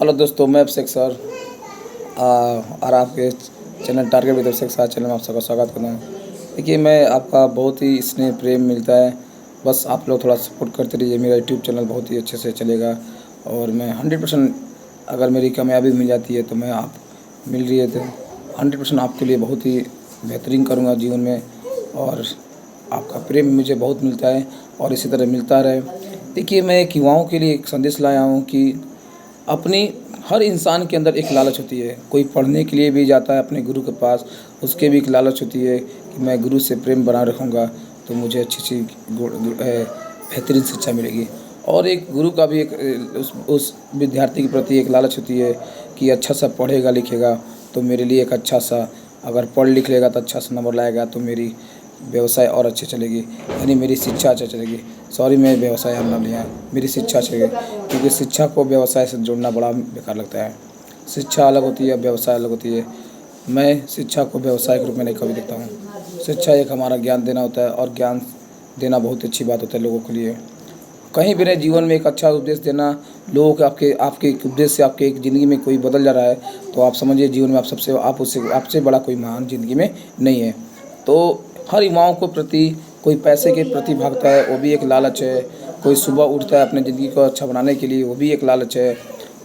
Hello दोस्तों, मैं अभिषेक sir और आपके channel target with Abhishek sir channel में आप सबका स्वागत करता हूँ। देखिए, मैं आपका बहुत ही स्नेह प्रेम मिलता है। बस आप लोग थोड़ा सपोर्ट करते रहिए, मेरा यूट्यूब चैनल बहुत ही अच्छे से चलेगा। और मैं 100% अगर मेरी कामयाबी मिल जाती है तो मैं आप मिल रही है तो 100% आपके लिए बहुत ही बेहतरीन करूँगा जीवन में। और आपका प्रेम मुझे बहुत मिलता है और इसी तरह मिलता रहे। देखिए, मैं एक युवाओं के लिए एक संदेश लाया हूँ कि अपनी हर इंसान के अंदर एक लालच होती है। कोई पढ़ने के लिए भी जाता है अपने गुरु के पास, उसके भी एक लालच होती है कि मैं गुरु से प्रेम बनाए रखूँगा तो मुझे अच्छी बेहतरीन शिक्षा मिलेगी। और एक गुरु का भी एक उस विद्यार्थी के प्रति एक लालच होती है कि अच्छा सा पढ़ेगा लिखेगा तो मेरे लिए एक अच्छा सा, अगर पढ़ लिख लेगा तो अच्छा सा नंबर लाएगा तो मेरी व्यवसाय और अच्छी चलेगी, यानी मेरी शिक्षा अच्छा चलेगी। सॉरी, मैं व्यवसाय हम नाम लिया, मेरी शिक्षा चलेगी, क्योंकि शिक्षा को व्यवसाय से जोड़ना बड़ा बेकार लगता है। शिक्षा अलग होती है, व्यवसाय अलग होती है। मैं शिक्षा को व्यवसाय के रूप में नहीं कभी देखता हूँ। शिक्षा एक हमारा ज्ञान देना होता है और ज्ञान देना बहुत अच्छी बात होता है लोगों के लिए। कहीं भी रहे जीवन में एक अच्छा उपदेश देना लोगों के, आपके आपके एक उपदेश से आपके एक ज़िंदगी में कोई बदल जा रहा है तो आप समझिए जीवन में आपसे बड़ा कोई महान ज़िंदगी में नहीं है। तो हर युवाओं को प्रति, कोई पैसे के प्रति भागता है वो भी एक लालच है। कोई सुबह उठता है अपने ज़िंदगी को अच्छा बनाने के लिए, वो भी एक लालच है।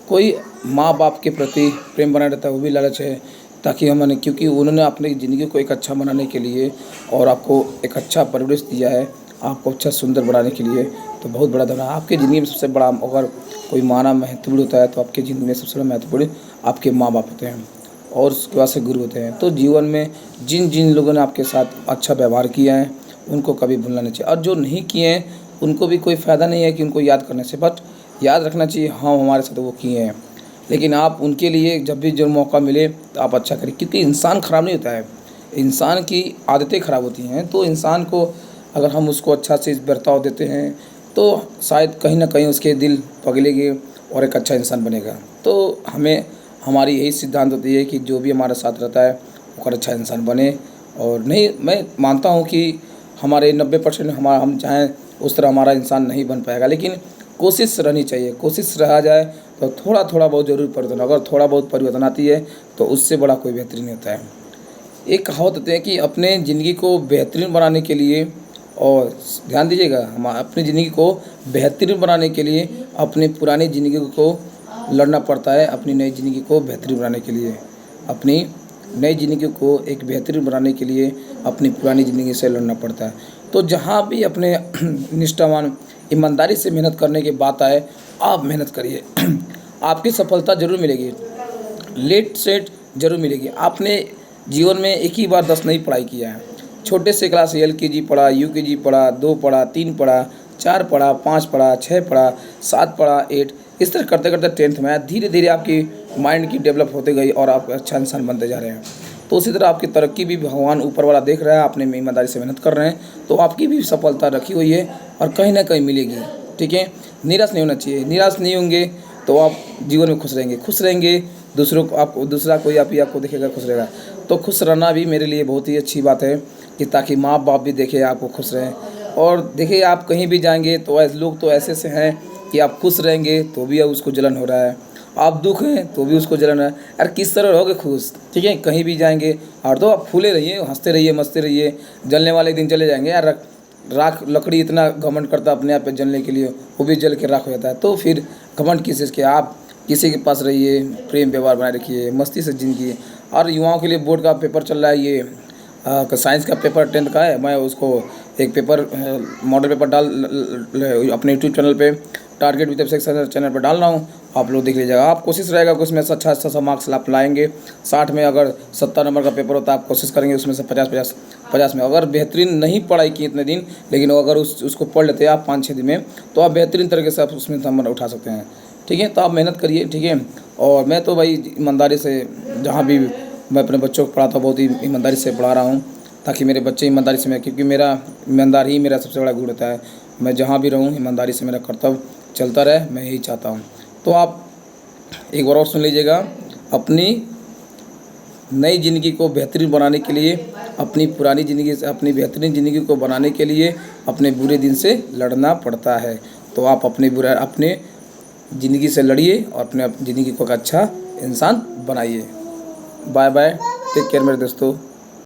कोई माँ बाप के प्रति प्रेम बनाए रहता है, वो भी लालच है, ताकि हमने, क्योंकि उन्होंने अपनी ज़िंदगी को एक अच्छा बनाने के लिए और आपको एक अच्छा परवरिश दिया है, आपको अच्छा सुंदर बनाने के लिए, तो बहुत बड़ा धन है आपके ज़िंदगी में। सबसे बड़ा अगर कोई माना महत्वपूर्ण होता है तो आपके ज़िंदगी में सबसे बड़ा महत्वपूर्ण आपके माँ बाप होते हैं और उसके बाद से गुरु होते हैं। तो जीवन में जिन जिन लोगों ने आपके साथ अच्छा व्यवहार किया है उनको कभी भूलना नहीं चाहिए, और जो नहीं किए हैं उनको भी कोई फ़ायदा नहीं है कि उनको याद करने से, बट याद रखना चाहिए हाँ हमारे साथ वो किए हैं। लेकिन आप उनके लिए जब भी जो मौका मिले तो आप अच्छा करें, क्योंकि इंसान ख़राब नहीं होता है, इंसान की आदतें ख़राब होती हैं। तो इंसान को अगर हम उसको अच्छा से बर्ताव देते हैं तो शायद कहीं ना कहीं उसके दिल पगलेंगे और एक अच्छा इंसान बनेगा। तो हमें, हमारी यही सिद्धांत होती है कि जो भी हमारे साथ रहता है वो अच्छा इंसान बने। और नहीं, मैं मानता हूँ कि हमारे 90% हम चाहें उस तरह हमारा इंसान नहीं बन पाएगा, लेकिन कोशिश रहनी चाहिए। कोशिश रहा जाए तो थोड़ा थोड़ा बहुत ज़रूर परिवर्तन, अगर थोड़ा बहुत परिवर्तन आती है तो उससे बड़ा कोई बेहतरीन नहीं होता है। एक कहावत होती है कि अपने ज़िंदगी को बेहतरीन बनाने के लिए, और ध्यान दीजिएगा, हम अपनी ज़िंदगी को बेहतरीन बनाने के लिए अपनी पुरानी ज़िंदगी को लड़ना पड़ता है, अपनी नई ज़िंदगी को बेहतरीन बनाने के लिए, अपनी नई ज़िंदगी को एक बेहतरीन बनाने के लिए अपनी पुरानी ज़िंदगी से लड़ना पड़ता है। तो जहाँ भी अपने निष्ठावान ईमानदारी से मेहनत करने की बात आए, आप मेहनत करिए आपकी सफलता ज़रूर मिलेगी, लेट सेट ज़रूर मिलेगी। आपने जीवन में एक ही बार 10 नहीं पढ़ाई किया है, छोटे से क्लास LKG पढ़ा, UKG पढ़ा, 2 पढ़ा, 3 पढ़ा, 4 पढ़ा, 5 पढ़ा, 6 पढ़ा, 7 पढ़ा, 8, इस तरह करते करते 10th में आया। धीरे धीरे आपकी माइंड की डेवलप होते गई और आप अच्छा इंसान बनते जा रहे हैं। तो उसी तरह आपकी तरक्की भी भगवान ऊपर वाला देख रहा है, आपने ईमानदारी से मेहनत कर रहे हैं तो आपकी भी सफलता रखी हुई है और कहीं ना कहीं मिलेगी। ठीक है, निराश नहीं होना चाहिए। निराश नहीं होंगे तो आप जीवन में खुश रहेंगे। खुश रहेंगे, दूसरों को, आपको दूसरा कोई आप ही आपको देखेगा खुश रहेगा। तो खुश रहना भी मेरे लिए बहुत ही अच्छी बात है कि ताकि माँ बाप भी देखे आपको खुश रहें। और देखिए, आप कहीं भी जाएंगे तो ऐसे लोग तो ऐसे से हैं कि आप खुश रहेंगे तो भी उसको जलन हो रहा है, आप दुख हैं तो भी उसको जलन है। यार किस तरह रहोगे खुश? ठीक है, कहीं भी जाएंगे और तो आप फूले रहिए, हंसते रहिए, मस्ते रहिए। जलने वाले दिन चले जाएंगे यार। राख लकड़ी इतना घमंड करता अपने आप पे जलने के लिए, वो भी जल के राख हो जाता है। तो फिर घमंड किस चीज़ के? आप किसी के पास रहिए, प्रेम व्यवहार बनाए रखिए, मस्ती से जिंदगी। और युवाओं के लिए बोर्ड का पेपर चल रहा है, ये साइंस का पेपर 10th का है। मैं उसको एक पेपर मॉडल पेपर अपने यूट्यूब चैनल पे टारगेट विद अभिषेक चैनल पर डाल रहा हूँ, आप लोग देख लीजिएगा। आप कोशिश रहेगा कि उसमें से अच्छा अच्छा मार्क्स आप लाएंगे। 60 में अगर 70 नंबर का पेपर होता है, आप कोशिश करेंगे उसमें से 50 में। अगर बेहतरीन नहीं पढ़ाई की इतने दिन, लेकिन अगर उसको पढ़ लेते हैं आप 5-6 दिन में, तो आप बेहतरीन तरीके से आप उसमें नंबर उठा सकते हैं। ठीक है, तो आप मेहनत करिए। ठीक है, और मैं तो भाई ईमानदारी से, जहाँ भी मैं अपने बच्चों को पढ़ाता हूँ बहुत ही ईमानदारी से पढ़ा रहा हूँ, ताकि मेरे बच्चे ईमानदारी से, मैं, क्योंकि मेरा ईमानदारी ही मेरा सबसे बड़ा गुण होता है। मैं जहाँ भी रहूँ ईमानदारी से मेरा कर्तव्य चलता रहे, मैं यही चाहता हूँ। तो आप एक बार और सुन लीजिएगा, अपनी नई ज़िंदगी को बेहतरीन बनाने के लिए, अपनी पुरानी ज़िंदगी से अपनी बेहतरीन ज़िंदगी को बनाने के लिए अपने बुरे दिन से लड़ना पड़ता है। तो आप अपने ज़िंदगी से लड़िए और अपने ज़िंदगी को एक अच्छा इंसान बनाइए। बाय बाय, टेक केयर मेरे दोस्तों।